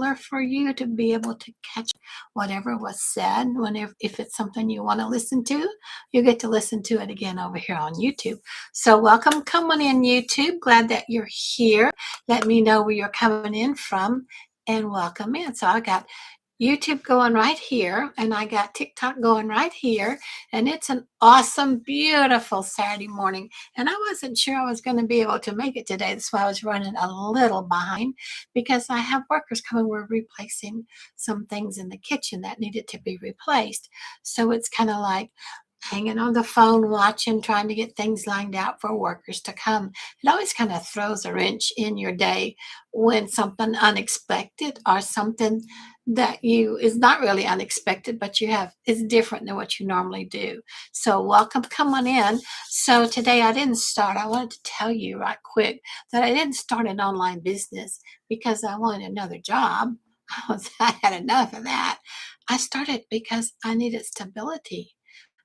simpler for you to be able to catch whatever was said. Whenever, if it's something you want to listen to, you get to listen to it again over here on YouTube. So welcome, come on in, YouTube. Glad that you're here. Let me know where you're coming in from and welcome in. So I got YouTube going right here, and I got TikTok going right here, and it's an awesome, beautiful Saturday morning, and I wasn't sure I was going to be able to make it today. That's why I was running a little behind, because I have workers coming. We're replacing some things in the kitchen that needed to be replaced, so it's kind of like hanging on the phone, watching, trying to get things lined out for workers to come. It always kind of throws a wrench in your day when something unexpected or something that you is not really unexpected, but you have is different than what you normally do. So welcome, come on in. So today I didn't start. I wanted to tell you right quick that I didn't start an online business because I wanted another job. I had enough of that. I started because I needed stability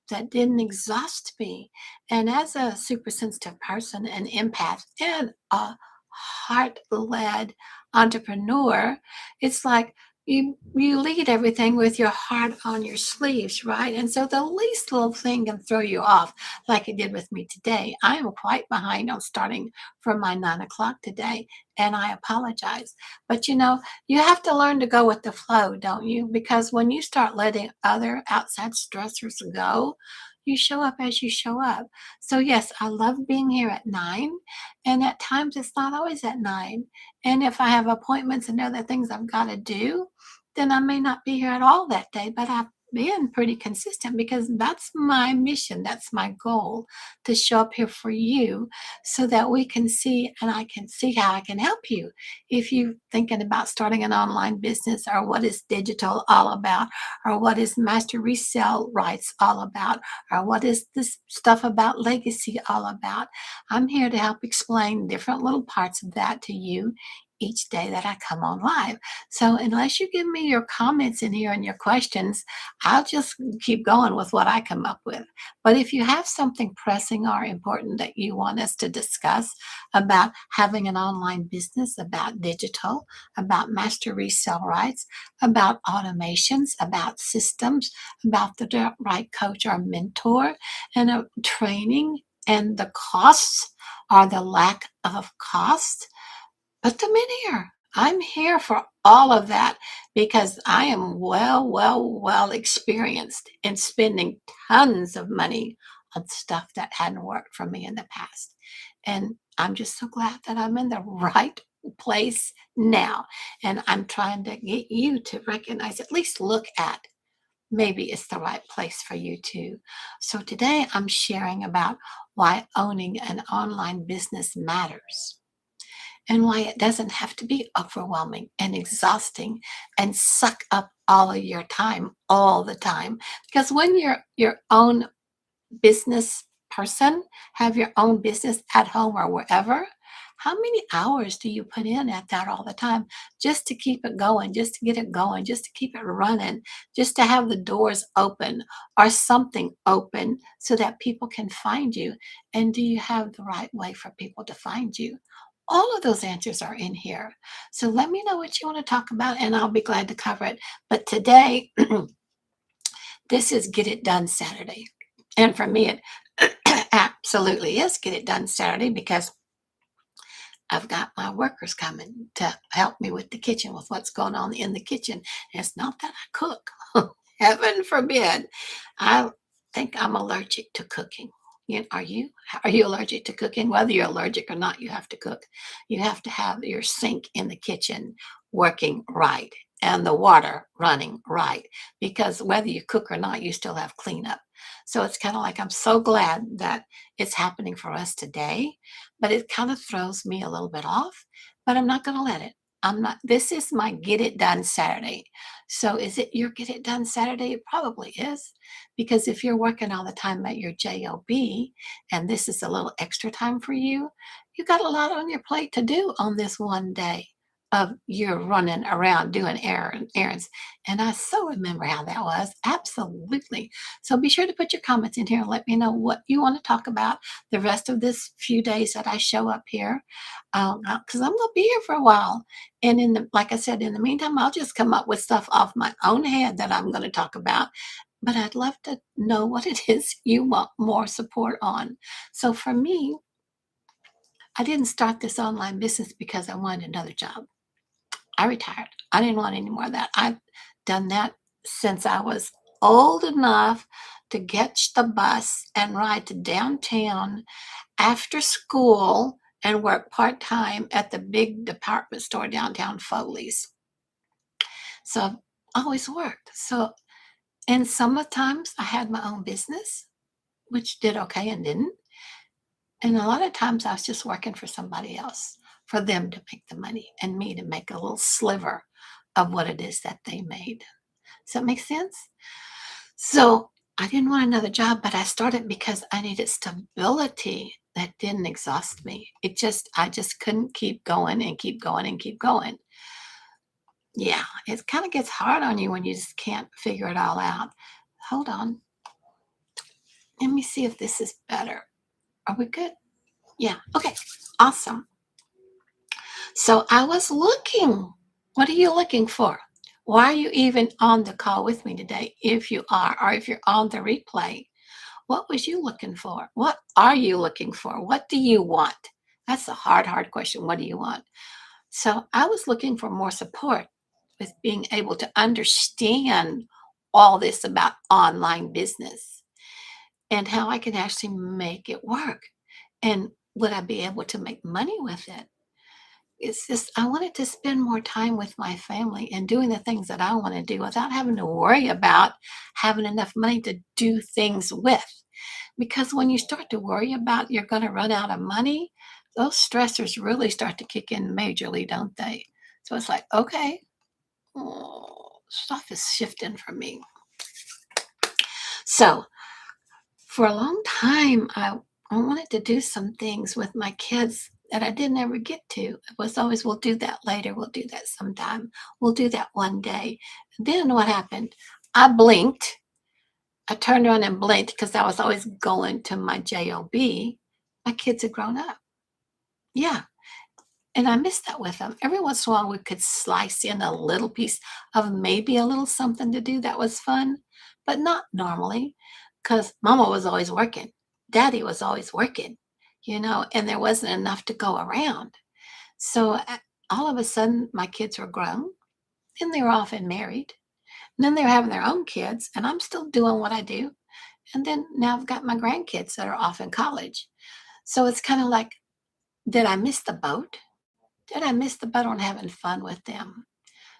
that didn't exhaust me. And as a super sensitive person, an empath, and a heart led entrepreneur, it's like you lead everything with your heart on your sleeves, right? And so the least little thing can throw you off, like it did with me today. I am quite behind on starting from my 9 o'clock today, and I apologize. But you have to learn to go with the flow, don't you? Because when you start letting other outside stressors go, you show up as you show up. So, yes, I love being here at 9, and at times it's not always at 9. And if I have appointments and other things I've got to do, then I may not be here at all that day, but I've been pretty consistent because that's my mission. That's my goal, to show up here for you so that we can see, and I can see how I can help you. If you're thinking about starting an online business, or what is digital all about, or what is master resale rights all about, or what is this stuff about legacy all about, I'm here to help explain different little parts of that to you each day that I come on live. So unless you give me your comments in here and your questions, I'll just keep going with what I come up with. But if you have something pressing or important that you want us to discuss about having an online business, about digital, about master resale rights, about automations, about systems, about the right coach or mentor, and training, and the costs or the lack of cost, put them in here. I'm here for all of that because I am well experienced in spending tons of money on stuff that hadn't worked for me in the past. And I'm just so glad that I'm in the right place now. And I'm trying to get you to recognize, at least look at, maybe it's the right place for you too. So today I'm sharing about why owning an online business matters, and why it doesn't have to be overwhelming and exhausting and suck up all of your time all the time. Because when you're your own business person, have your own business at home or wherever, how many hours do you put in at that all the time, just to keep it going, just to get it going, just to keep it running, just to have the doors open or something open so that people can find you? And do you have the right way for people to find you? All of those answers are in here. So let me know what you want to talk about, and I'll be glad to cover it. But today, this is Get It Done Saturday. And for me, it absolutely is Get It Done Saturday, because I've got my workers coming to help me with the kitchen, with what's going on in the kitchen. And it's not that I cook. Heaven forbid. I think I'm allergic to cooking. Are you? Are you allergic to cooking? Whether you're allergic or not, you have to cook. You have to have your sink in the kitchen working right and the water running right, because whether you cook or not, you still have cleanup. So it's kind of like, I'm so glad that it's happening for us today, but it kind of throws me a little bit off, but I'm not going to let it. I'm not, this is my Get It Done Saturday. So is it your Get It Done Saturday? It probably is, because if you're working all the time at your job and this is a little extra time for you, you got a lot on your plate to do on this one day. of you're running around doing errands. And I so remember how that was. Absolutely. So be sure to put your comments in here and let me know what you want to talk about the rest of this few days that I show up here. Because I'm going to be here for a while. And like I said, in the meantime, I'll just come up with stuff off my own head that I'm going to talk about. But I'd love to know what it is you want more support on. So for me, I didn't start this online business because I wanted another job. I retired. I didn't want any more of that. I've done that since I was old enough to catch the bus and ride to downtown after school and work part time at the big department store downtown Foley's. So I've always worked. So, and sometimes I had my own business, which did okay and didn't. And a lot of times I was just working for somebody else, for them to make the money and me to make a little sliver of what it is that they made. Does that make sense? So I didn't want another job, but I started because I needed stability that didn't exhaust me. I just couldn't keep going and keep going and keep going. Yeah, it kind of gets hard on you when you just can't figure it all out. Hold on. Let me see if this is better. Are we good? Yeah. Okay. Awesome. So I was looking. What are you looking for? Why are you even on the call with me today? If you are, or if you're on the replay, what was you looking for? What are you looking for? What do you want? That's a hard question. What do you want? So I was looking for more support with being able to understand all this about online business and how I can actually make it work. And would I be able to make money with it? It's just, I wanted to spend more time with my family and doing the things that I want to do without having to worry about having enough money to do things with. Because when you start to worry about you're going to run out of money, those stressors really start to kick in majorly, don't they? So it's like, okay, stuff is shifting for me. So for a long time, I wanted to do some things with my kids that I didn't ever get to. It was always, we'll do that later. We'll do that sometime. We'll do that one day. And then what happened? I blinked. I turned around and blinked because I was always going to my job. My kids had grown up. Yeah. And I missed that with them. Every once in a while, we could slice in a little piece of maybe a little something to do that was fun, but not normally because mama was always working. Daddy was always working, and there wasn't enough to go around. So all of a sudden, my kids were grown and they were often married. And then they were having their own kids, and I'm still doing what I do. And then now I've got my grandkids that are off in college. So it's kind of like, did I miss the boat? Did I miss the boat on having fun with them?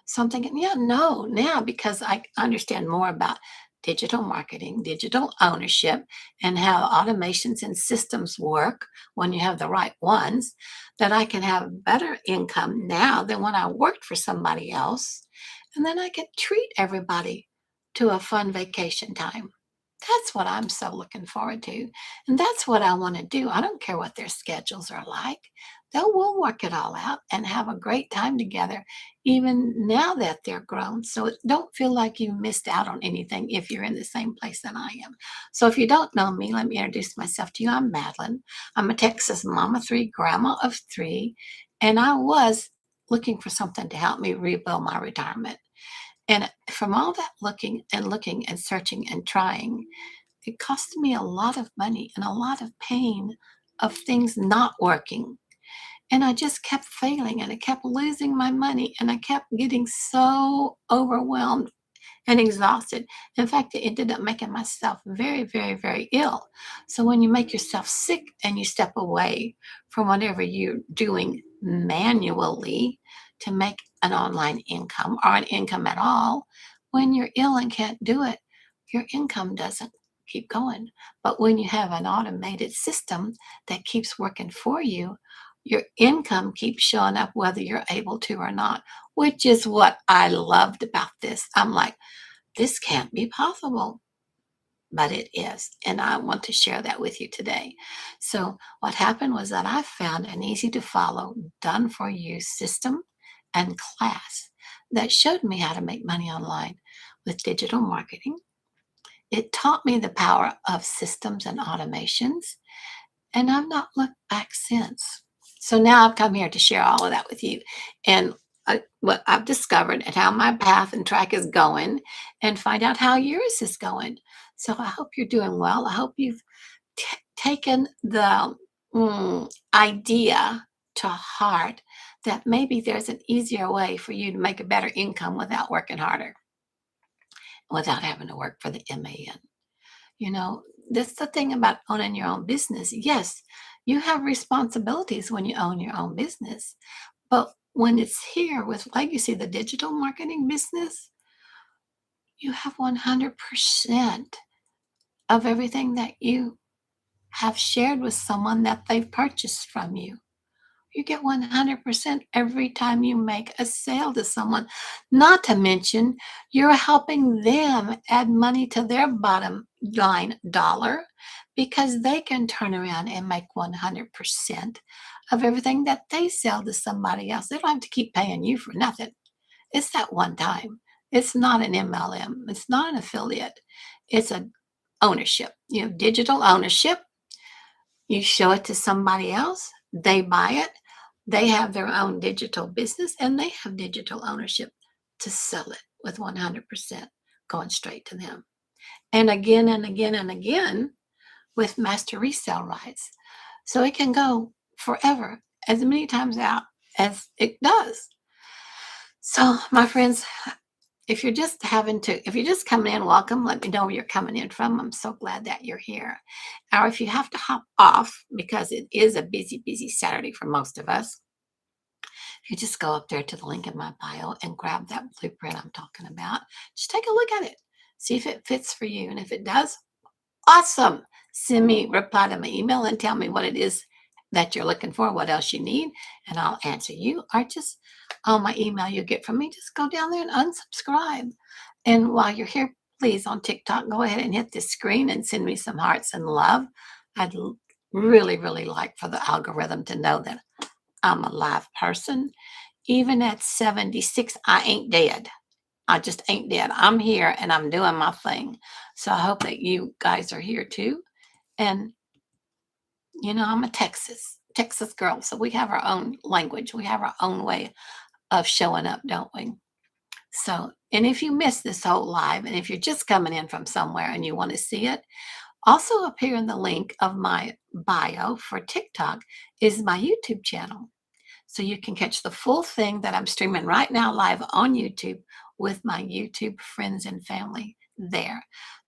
So I'm thinking, yeah, no, now because I understand more about digital marketing, digital ownership, and how automations and systems work when you have the right ones, that I can have better income now than when I worked for somebody else. And then I can treat everybody to a fun vacation time. That's what I'm so looking forward to. And that's what I want to do. I don't care what their schedules are like. We'll work it all out and have a great time together, even now that they're grown. So don't feel like you missed out on anything if you're in the same place that I am. So if you don't know me, let me introduce myself to you. I'm Madeline. I'm a Texas mama three, grandma of three, and I was looking for something to help me rebuild my retirement. And from all that looking and searching and trying, it cost me a lot of money and a lot of pain of things not working. And I just kept failing and I kept losing my money and I kept getting so overwhelmed and exhausted. In fact, it ended up making myself very, very, very ill. So when you make yourself sick and you step away from whatever you're doing manually to make an online income or an income at all, when you're ill and can't do it, your income doesn't keep going. But when you have an automated system that keeps working for you, your income keeps showing up whether you're able to or not, which is what I loved about this. I'm like, this can't be possible, but it is. And I want to share that with you today. So, what happened was that I found an easy to follow, done for you system and class that showed me how to make money online with digital marketing. It taught me the power of systems and automations, and I've not looked back since. So now I've come here to share all of that with you and what I've discovered and how my path and track is going and find out how yours is going. So I hope you're doing well. I hope you've taken the idea to heart that maybe there's an easier way for you to make a better income without working harder, without having to work for the MAN. You know, that's the thing about owning your own business. Yes, you have responsibilities when you own your own business, but when it's here with Legacy, the digital marketing business, you have 100% of everything that you have shared with someone that they've purchased from you. You get 100% every time you make a sale to someone. Not to mention, you're helping them add money to their bottom line dollar because they can turn around and make 100% of everything that they sell to somebody else. They don't have to keep paying you for nothing. It's that one time. It's not an MLM. It's not an affiliate. It's a ownership. You have digital ownership. You show it to somebody else, they buy it, they have their own digital business, and they have digital ownership to sell it with 100% going straight to them. And again and again and again with master resale rights. So it can go forever, as many times out as it does. So, my friends, if you're just coming in, welcome. Let me know where you're coming in from. I'm so glad that you're here. Or if you have to hop off because it is a busy, busy Saturday for most of us, you just go up there to the link in my bio and grab that blueprint I'm talking about. Just take a look at it. See if it fits for you. And if it does, awesome. Reply to my email and tell me what it is that you're looking for, what else you need, and I'll answer you. Or just on my email you get from me, just go down there and unsubscribe. And while you're here, please on TikTok, go ahead and hit this screen and send me some hearts and love. I'd really, really like for the algorithm to know that I'm a live person. Even at 76, I ain't dead. I just ain't dead. I'm here and I'm doing my thing. So I hope that you guys are here too. And, I'm a Texas girl. So we have our own language. We have our own way of showing up, don't we? So, and if you missed this whole live, and if you're just coming in from somewhere and you want to see it, also up here in the link of my bio for TikTok is my YouTube channel. So you can catch the full thing that I'm streaming right now live on YouTube with my YouTube friends and family there.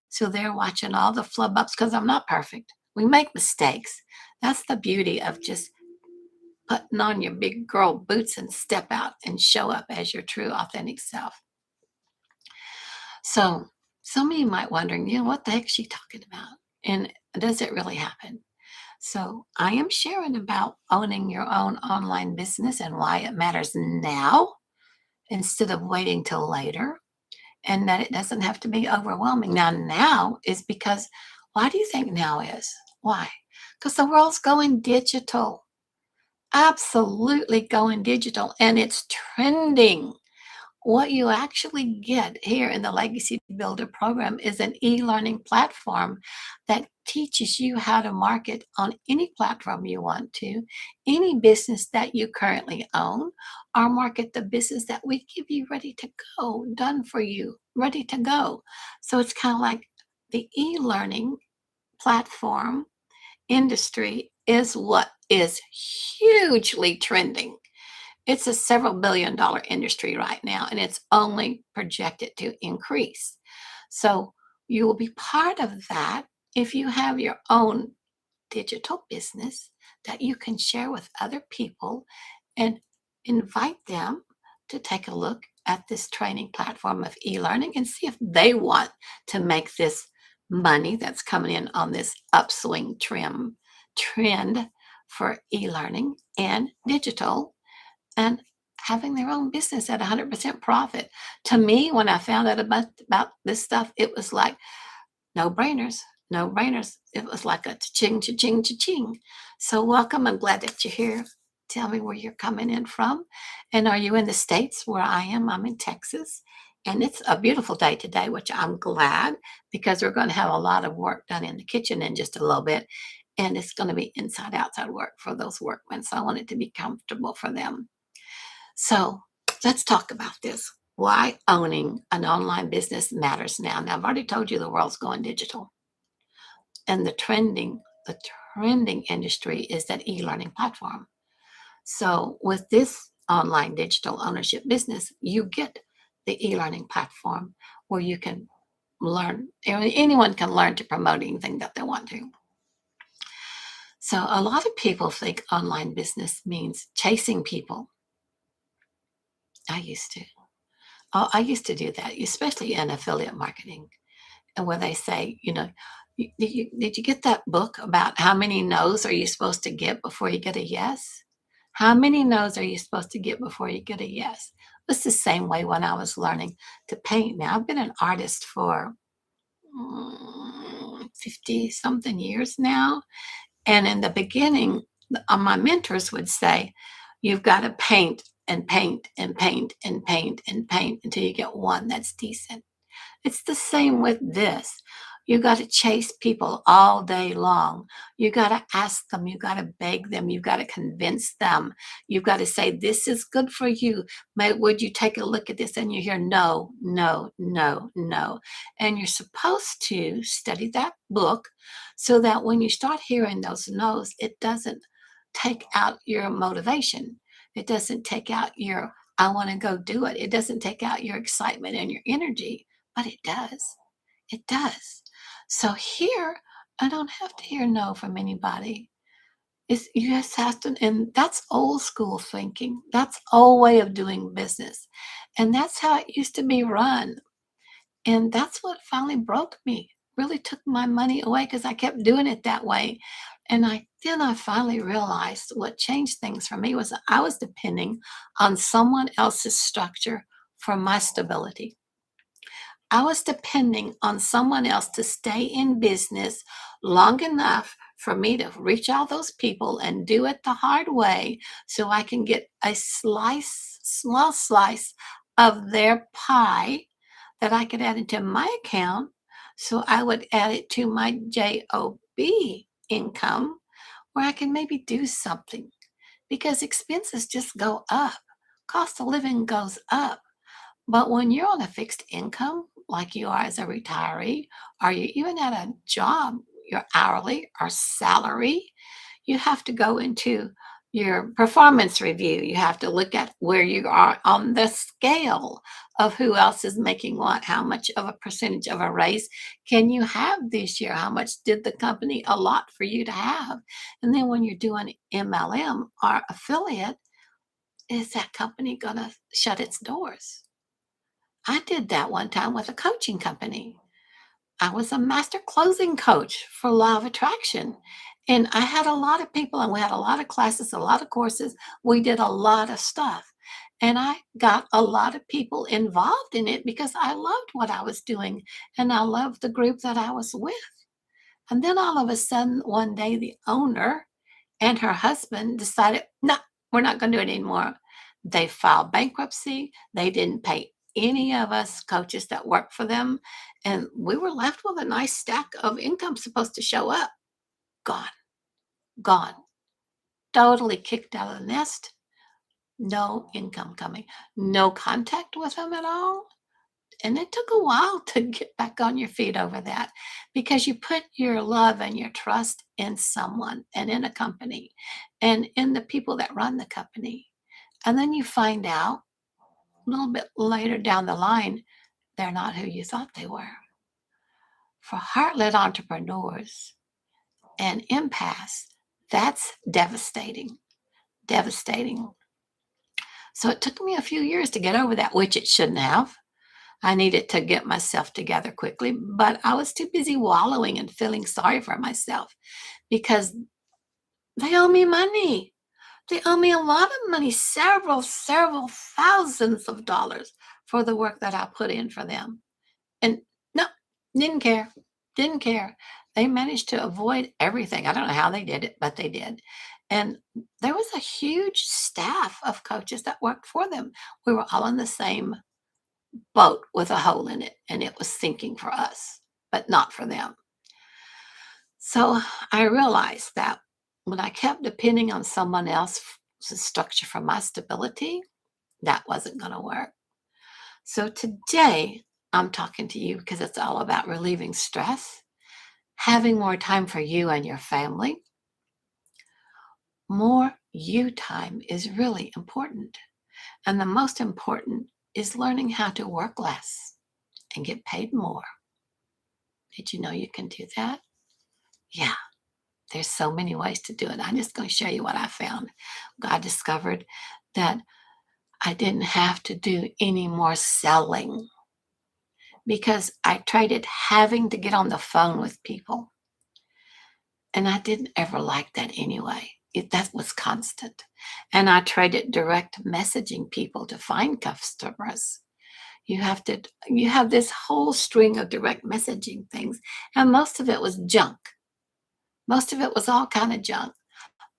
So they're watching all the flub ups because I'm not perfect. We make mistakes. That's the beauty of just putting on your big girl boots and step out and show up as your true, authentic self. So some of you might wondering, what the heck is she talking about? And does it really happen? So I am sharing about owning your own online business and why it matters now instead of waiting till later, and that it doesn't have to be overwhelming. Now is because, why do you think now is? Why? Because the world's going digital. Absolutely going digital, and it's trending. What you actually get here in the Legacy Builder program is an e-learning platform that teaches you how to market on any platform you want to, any business that you currently own, or market the business that we give you ready to go, done for you, ready to go. So it's kind of like the e-learning platform industry is what is hugely trending. It's a several billion-dollar industry right now, and it's only projected to increase. So you will be part of that if you have your own digital business that you can share with other people and invite them to take a look at this training platform of e-learning and see if they want to make this money that's coming in on this upswing trend for e-learning and digital, and having their own business at 100% profit. To me, when I found out about this stuff, it was like no brainers, no brainers. It was like a cha-ching, cha-ching, cha-ching. So welcome. I'm glad that you're here. Tell me where you're coming in from. And are you in the States where I am? I'm in Texas. And it's a beautiful day today, which I'm glad because we're going to have a lot of work done in the kitchen in just a little bit. And it's going to be inside outside work for those workmen. So I want it to be comfortable for them. So let's talk about this. Why owning an online business matters now. Now, I've already told you the world's going digital. And the trending industry is that e-learning platform. So with this online digital ownership business, you get the e-learning platform where you can learn. Anyone can learn to promote anything that they want to. So a lot of people think online business means chasing people. I used to. Oh, I used to do that, especially in affiliate marketing. And where they say, did you get that book about how many no's are you supposed to get before you get a yes? How many no's are you supposed to get before you get a yes? It's the same way when I was learning to paint. Now, I've been an artist for 50 something years now. And in the beginning, my mentors would say, you've got to paint and paint and paint and paint and paint until you get one that's decent. It's the same with this. You got to chase people all day long. You got to ask them. You got to beg them. You got to convince them. You got to say, this is good for you. Would you take a look at this? And you hear, no, no, no, no. And you're supposed to study that book so that when you start hearing those no's, it doesn't take out your motivation. It doesn't take out your, I want to go do it. It doesn't take out your excitement and your energy, but it does. It does. So here, I don't have to hear no from anybody. You just have to, and that's old school thinking. That's old way of doing business. And that's how it used to be run. And that's what finally broke me. Really took my money away because I kept doing it that way. And I finally realized what changed things for me was I was depending on someone else's structure for my stability. I was depending on someone else to stay in business long enough for me to reach all those people and do it the hard way so I can get a small slice of their pie that I could add into my account. So I would add it to my JOB income where I can maybe do something because expenses just go up. Cost of living goes up. But when you're on a fixed income, like you are as a retiree, or you even at a job, your hourly or salary, you have to go into your performance review. You have to look at where you are on the scale of who else is making what, how much of a percentage of a raise can you have this year? How much did the company allot for you to have? And then when you're doing MLM or affiliate, is that company going to shut its doors? I did that one time with a coaching company. I was a master closing coach for Law of Attraction. And I had a lot of people, and we had a lot of classes, a lot of courses. We did a lot of stuff. And I got a lot of people involved in it because I loved what I was doing and I loved the group that I was with. And then all of a sudden, one day, the owner and her husband decided, no, we're not going to do it anymore. They filed bankruptcy. They didn't pay any of us coaches that worked for them. And we were left with a nice stack of income supposed to show up. Gone, gone, totally kicked out of the nest. No income coming, no contact with them at all. And it took a while to get back on your feet over that because you put your love and your trust in someone and in a company and in the people that run the company. And then you find out a little bit later down the line, they're not who you thought they were. For heart-led entrepreneurs and empaths, that's devastating, devastating. So it took me a few years to get over that, which it shouldn't have. I needed to get myself together quickly, but I was too busy wallowing and feeling sorry for myself because they owe me money. They owe me a lot of money, several thousands of dollars for the work that I put in for them. And no, didn't care, didn't care. They managed to avoid everything. I don't know how they did it, but they did. And there was a huge staff of coaches that worked for them. We were all in the same boat with a hole in it, and it was sinking for us, but not for them. So I realized that when I kept depending on someone else's structure for my stability, that wasn't going to work. So today, I'm talking to you because it's all about relieving stress, having more time for you and your family. More you time is really important. And the most important is learning how to work less and get paid more. Did you know you can do that? Yeah, there's so many ways to do it. I'm just going to show you what I found. I discovered that I didn't have to do any more selling because I traded having to get on the phone with people. And I didn't ever like that anyway. That was constant. And I traded direct messaging people to find customers. You have this whole string of direct messaging things, and most of it was junk. Most of it was all kind of junk.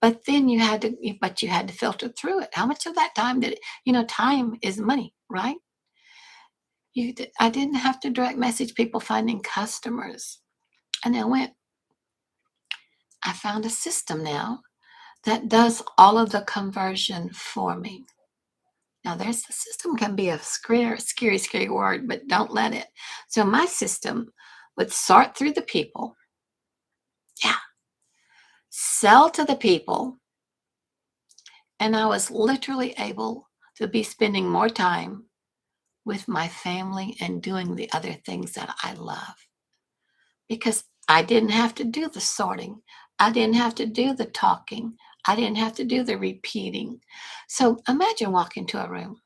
But then you had to filter through it. How much of that time did it, time is money, right? I didn't have to direct message people finding customers. And I found a system now that does all of the conversion for me. Now, there's the system can be a scary word, but don't let it. So my system would sort through the people. Yeah. Sell to the people. And I was literally able to be spending more time with my family and doing the other things that I love because I didn't have to do the sorting. I didn't have to do the talking. I didn't have to do the repeating. So imagine walking to a room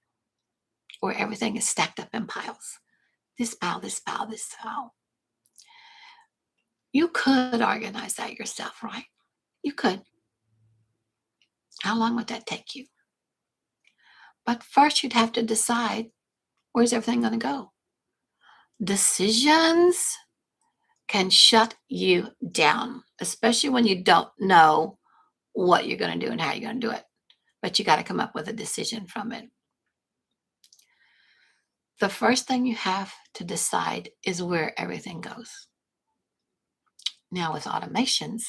where everything is stacked up in piles. This pile, this pile, this pile. You could organize that yourself, right? You could. How long would that take you? But first, you'd have to decide where's everything going to go. Decisions can shut you down, especially when you don't know what you're going to do and how you're going to do it. But you got to come up with a decision from it. The first thing you have to decide is where everything goes. Now, with automations,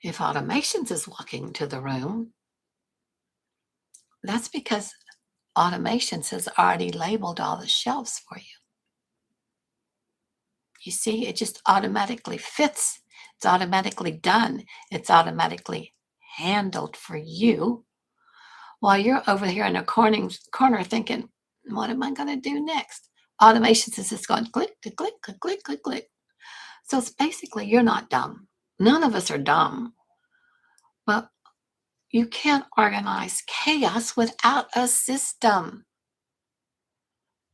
if automations is walking to the room, that's because automations has already labeled all the shelves for you. You see, it just automatically fits. It's automatically done. It's automatically handled for you while you're over here in a corner thinking, what am I going to do next? Automations is just going click, to click, click, click, click, click. So it's basically you're not dumb. None of us are dumb. But you can't organize chaos without a system.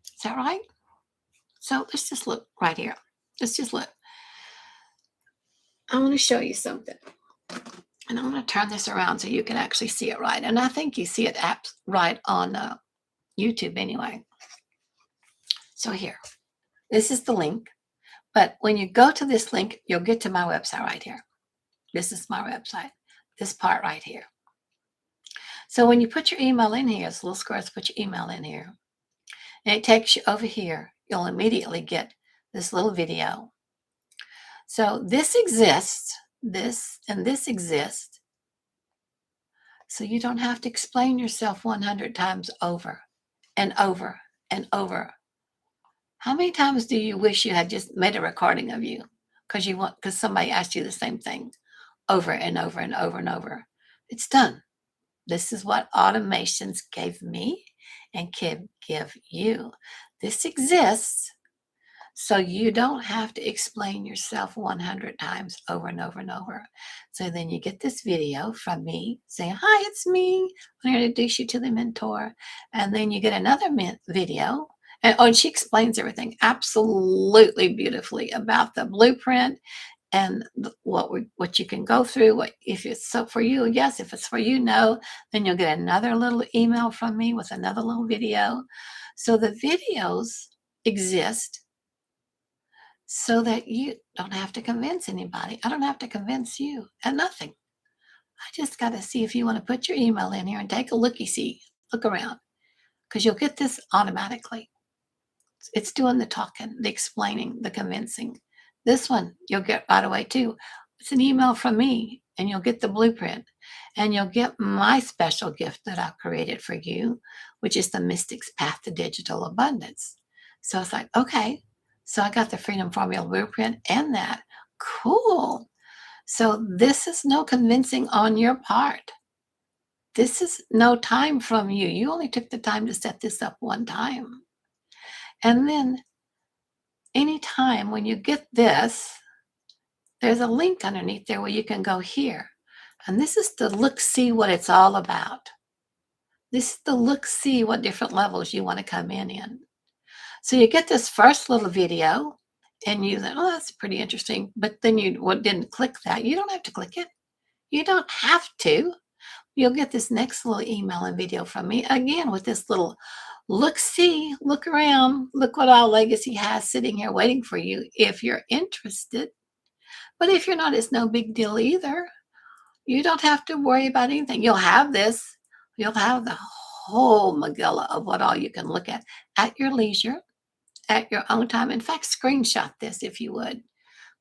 Is that right? So let's just look right here. Let's just look. I want to show you something. And I'm going to turn this around so you can actually see it right. And I think you see it right on YouTube anyway. So here, this is the link. But when you go to this link, you'll get to my website right here. This is my website, this part right here. So when you put your email in here, it's little squares, put your email in here. And it takes you over here. You'll immediately get this little video. So this exists, this and this exists. So you don't have to explain yourself 100 times over and over and over. How many times do you wish you had just made a recording of you because somebody asked you the same thing over and over and over and over? It's done. This is what automations gave me and can give you. This exists so you don't have to explain yourself 100 times over and over and over. So then you get this video from me saying, hi, it's me. I'm going to introduce you to the mentor. And then you get another video. And she explains everything absolutely beautifully about the blueprint and what you can go through. What if it's so for you? Yes. If it's for you, no. Then you'll get another little email from me with another little video. So the videos exist so that you don't have to convince anybody. I don't have to convince you and nothing. I just got to see if you want to put your email in here and take a looky-see, look around, because you'll get this automatically. It's doing the talking, the explaining, the convincing. This one you'll get right away too. It's an email from me, and you'll get the blueprint, and you'll get my special gift that I've created for you, which is the Mystic's Path to Digital Abundance. So it's like, okay, so I got the Freedom Formula blueprint and that. Cool. So this is no convincing on your part. This is no time from you. You only took the time to set this up one time. And then anytime when you get this, there's a link underneath there where you can go here. And this is to look, see what it's all about. This is to look, see what different levels you want to come in. So you get this first little video and you think, oh, that's pretty interesting. But then you didn't click that. You don't have to click it. You don't have to. You'll get this next little email and video from me again with this little look, see, look around, look what our legacy has sitting here waiting for you if you're interested. But if you're not, it's no big deal either. You don't have to worry about anything. You'll have this. You'll have the whole magilla of what all you can look at your leisure, at your own time. In fact, screenshot this if you would.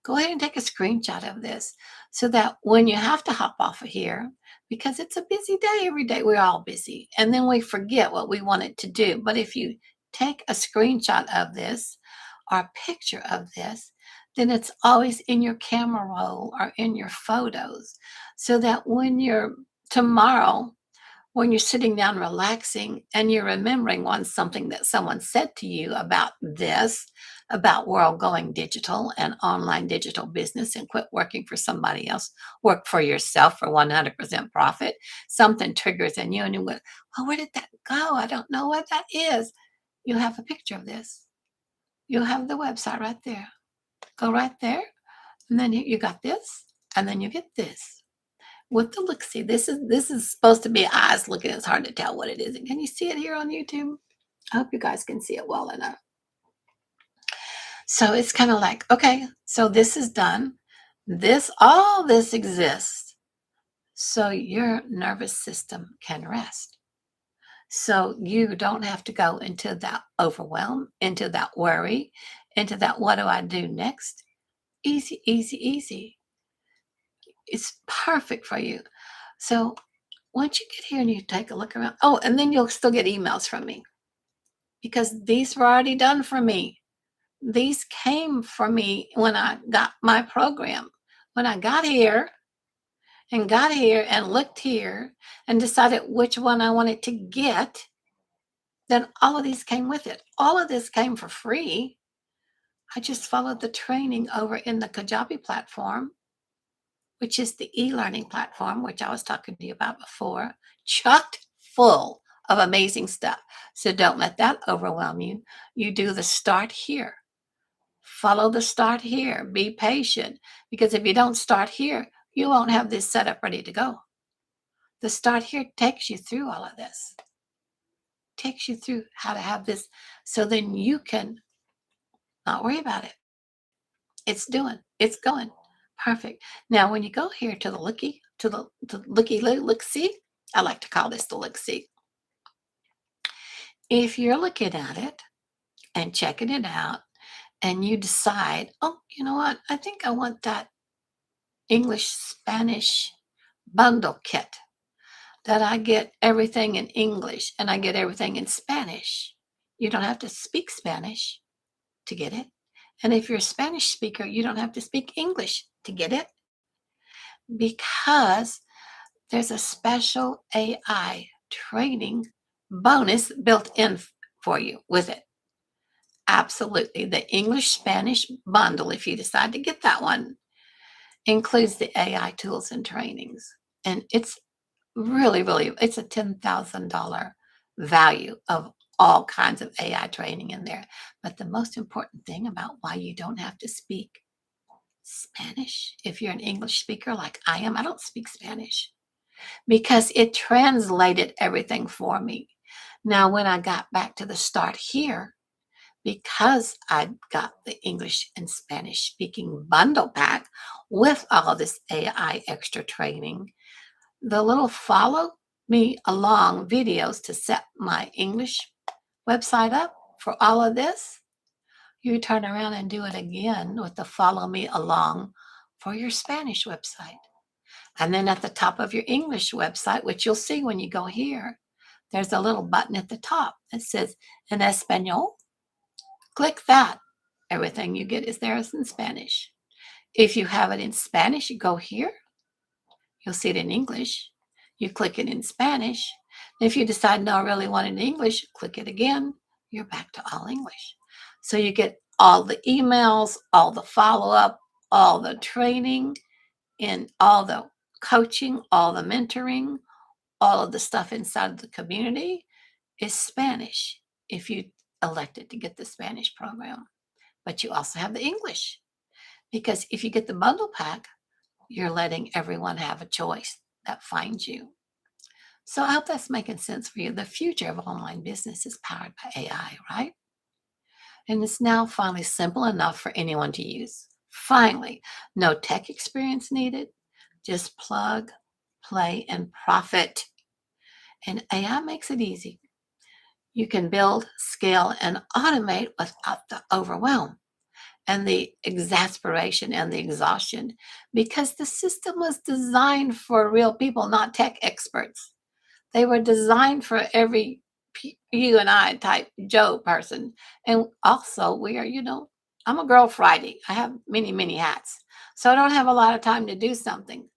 Go ahead and take a screenshot of this so that when you have to hop off of here, because it's a busy day every day, we're all busy, and then we forget what we wanted to do. But if you take a screenshot of this or a picture of this, then it's always in your camera roll or in your photos, so that when you're tomorrow, when you're sitting down relaxing and you're remembering something that someone said to you about this, about world going digital and online digital business and quit working for somebody else, work for yourself for 100% profit, something triggers in you and you went, well, where did that go? I don't know what that is. You have a picture of this. You have the website right there. Go right there. And then you got this. And then you get this. With the look, see, this is supposed to be eyes looking. It's hard to tell what it is. Can you see it here on YouTube? I hope you guys can see it well enough. So it's kind of like, okay, so this is done. All this exists so your nervous system can rest. So you don't have to go into that overwhelm, into that worry, into that what do I do next? Easy, easy, easy. It's perfect for you. So once you get here and you take a look around, oh, and then you'll still get emails from me because these were already done for me. These came for me when I got my program. When I got here and looked here and decided which one I wanted to get, then all of these came with it. All of this came for free. I just followed the training over in the Kajabi platform, which is the e-learning platform, which I was talking to you about before, chocked full of amazing stuff. So don't let that overwhelm you. You do the start here. Follow the start here. Be patient, because if you don't start here, you won't have this set up ready to go. The start here takes you through all of this, takes you through how to have this, so then you can not worry about it. It's going. Perfect. Now, when you go here to the looky, look see, I like to call this the look see. If you're looking at it and checking it out and you decide, oh, you know what? I think I want that English Spanish bundle kit that I get everything in English and I get everything in Spanish. You don't have to speak Spanish to get it. And if you're a Spanish speaker, you don't have to speak English to get it, because there's a special AI training bonus built in for you with it. Absolutely. The English Spanish bundle, if you decide to get that one, includes the AI tools and trainings. And it's really, really, it's a $10,000 value of all kinds of AI training in there. But the most important thing about why you don't have to speak Spanish, if you're an English speaker like I am, I don't speak Spanish, because it translated everything for me. Now, when I got back to the start here, because I got the English and Spanish speaking bundle pack with all of this AI extra training, the little follow me along videos to set my English website up for all of this, you turn around and do it again with the follow me along for your Spanish website. And then at the top of your English website, which you'll see when you go here, there's a little button at the top that says en español. Click that. Everything you get is there in Spanish. If you have it in Spanish, you go here. You'll see it in English. You click it in Spanish. If you decide, no, I really want it in English, click it again. You're back to all English. So you get all the emails, all the follow-up, all the training, and all the coaching, all the mentoring, all of the stuff inside of the community is Spanish if you elected to get the Spanish program. But you also have the English, because if you get the bundle pack, you're letting everyone have a choice that finds you. So I hope that's making sense for you. The future of online business is powered by AI, right? And it's now finally simple enough for anyone to use. Finally, no tech experience needed, just plug, play, and profit. And AI makes it easy. You can build, scale, and automate without the overwhelm and the exasperation and the exhaustion, because the system was designed for real people, not tech experts. They were designed for every you and I type Joe person. And also, we are, I'm a girl Friday. I have many, many hats. So I don't have a lot of time to do something.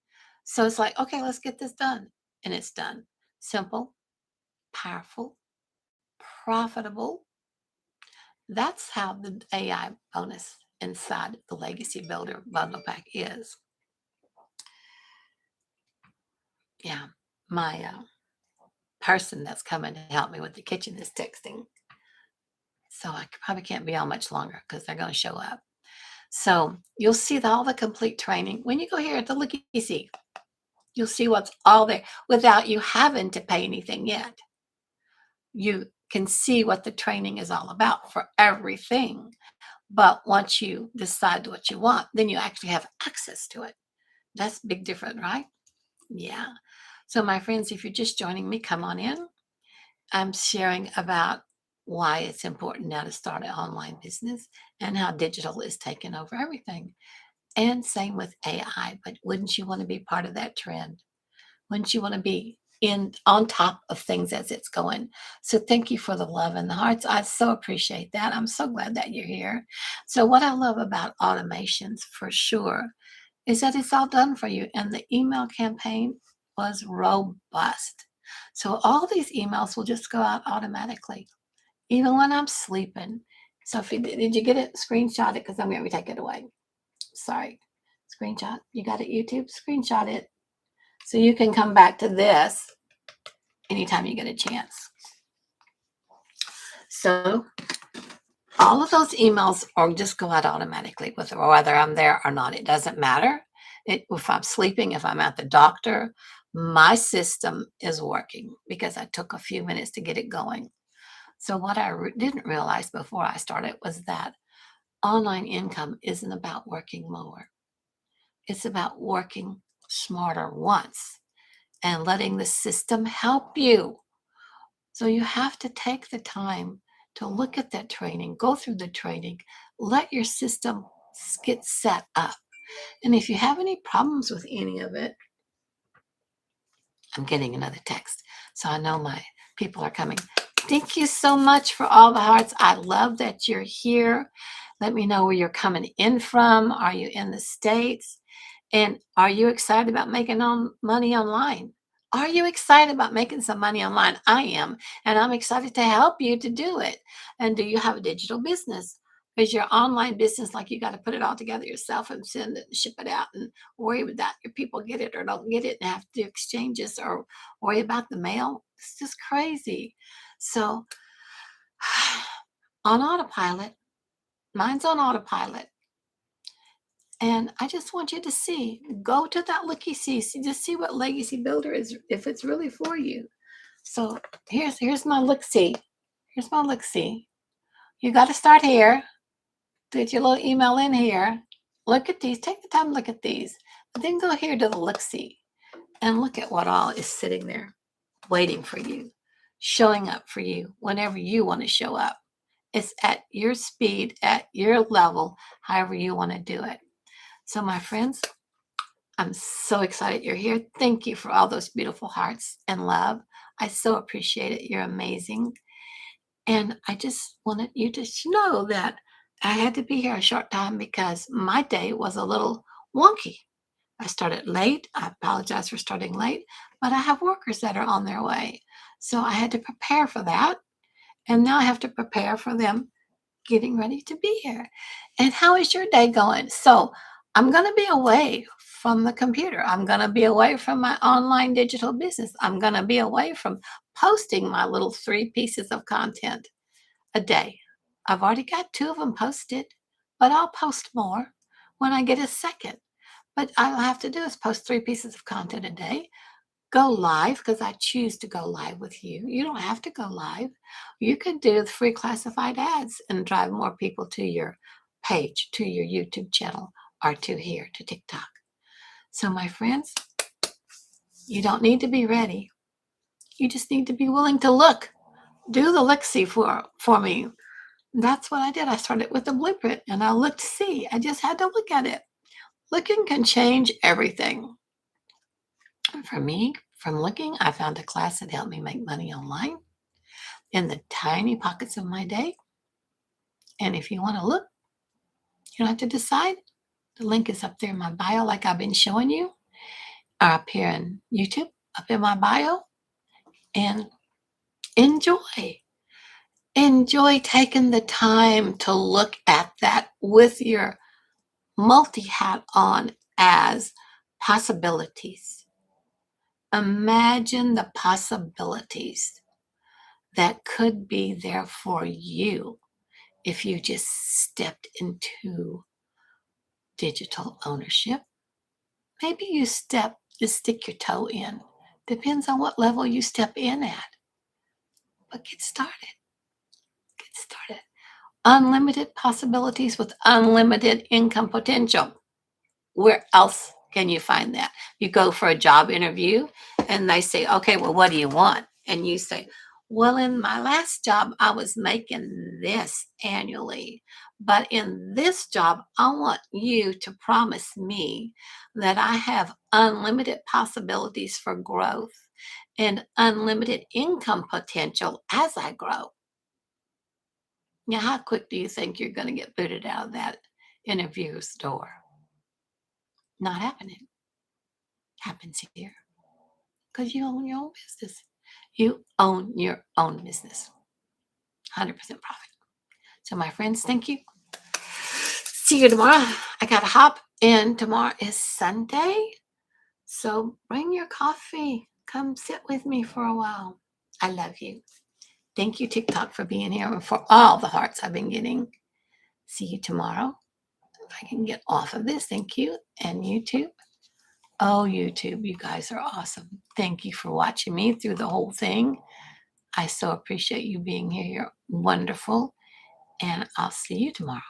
So it's like, okay, let's get this done. And it's done. Simple, powerful, profitable. That's how the AI bonus inside the Legacy Builder bundle pack is. Yeah, my person that's coming to help me with the kitchen is texting. So I probably can't be on much longer because they're going to show up. So you'll see all the complete training. When you go here at the Looky See, you'll see what's all there without you having to pay anything yet. You can see what the training is all about for everything. But once you decide what you want, then you actually have access to it. That's big different, right? Yeah. So my friends, if you're just joining me, come on in. I'm sharing about why it's important now to start an online business and how digital is taking over everything. And same with AI. But wouldn't you want to be part of that trend? Wouldn't you want to be in on top of things as it's going? So thank you for the love and the hearts. I so appreciate that. I'm so glad that you're here. So what I love about automations for sure is that it's all done for you. And the email campaign was robust. So all these emails will just go out automatically, even when I'm sleeping. So if you did you get it? Screenshot it because I'm going to take it away. Sorry. Screenshot. You got it, YouTube? Screenshot it. So you can come back to this anytime you get a chance. So all of those emails are just go out automatically, whether I'm there or not. It doesn't matter. If I'm sleeping, if I'm at the doctor, my system is working because I took a few minutes to get it going. So what I didn't realize before I started was that online income isn't about working more. It's about working smarter once and letting the system help you. So you have to take the time to look at that training, go through the training, let your system get set up. And if you have any problems with any of it, I'm getting another text. So I know my people are coming. Thank you so much for all the hearts. I love that you're here. Let me know where you're coming in from. Are you in the States? And are you excited about making money online? Are you excited about making some money online? I am. And I'm excited to help you to do it. And do you have a digital business? Is your online business like you got to put it all together yourself and send it and ship it out and worry about that your people get it or don't get it and have to do exchanges or worry about the mail? It's just crazy. So on autopilot, mine's on autopilot. And I just want you to go to that looky see, just see what Legacy Builder is, if it's really for you. So here's my look see. Here's my look see. You got to start here. Get your little email in here. Look at these. Take the time to look at these. But then go here to the look-see and look at what all is sitting there waiting for you, showing up for you whenever you want to show up. It's at your speed, at your level, however you want to do it. So, my friends, I'm so excited you're here. Thank you for all those beautiful hearts and love. I so appreciate it. You're amazing. And I just wanted you to know that I had to be here a short time because my day was a little wonky. I started late. I apologize for starting late, but I have workers that are on their way. So I had to prepare for that. And now I have to prepare for them getting ready to be here. And how is your day going? So I'm going to be away from the computer. I'm going to be away from my online digital business. I'm going to be away from posting my little 3 pieces of content a day. I've already got 2 of them posted, but I'll post more when I get a second. But all I have to do is post 3 pieces of content a day, go live because I choose to go live with you. You don't have to go live. You can do the free classified ads and drive more people to your page, to your YouTube channel, or to here, to TikTok. So, my friends, you don't need to be ready. You just need to be willing to look. Do the look-see for me. That's what I did. I started with the blueprint and I looked to see. I just had to look at it. Looking can change everything. And for me, from looking, I found a class that helped me make money online in the tiny pockets of my day. And if you want to look, you don't have to decide. The link is up there in my bio, like I've been showing you, or up here in YouTube, up in my bio. And enjoy. Enjoy taking the time to look at that with your multi hat on as possibilities. Imagine the possibilities that could be there for you if you just stepped into digital ownership. Maybe you stick your toe in. Depends on what level you step in at. But get started. Get started. Unlimited possibilities with unlimited income potential. Where else can you find that? You go for a job interview and they say, okay, well, what do you want? And you say, well, in my last job, I was making this annually. But in this job, I want you to promise me that I have unlimited possibilities for growth and unlimited income potential as I grow. Now, how quick do you think you're going to get booted out of that interview's door? Not happening. Happens here because you own your own business. You own your own business. 100% profit. So, my friends, thank you. See you tomorrow. I got to hop, and tomorrow is Sunday. So, bring your coffee. Come sit with me for a while. I love you. Thank you, TikTok, for being here and for all the hearts I've been getting. See you tomorrow. If I can get off of this, thank you. And YouTube. Oh, YouTube, you guys are awesome. Thank you for watching me through the whole thing. I so appreciate you being here. You're wonderful. And I'll see you tomorrow.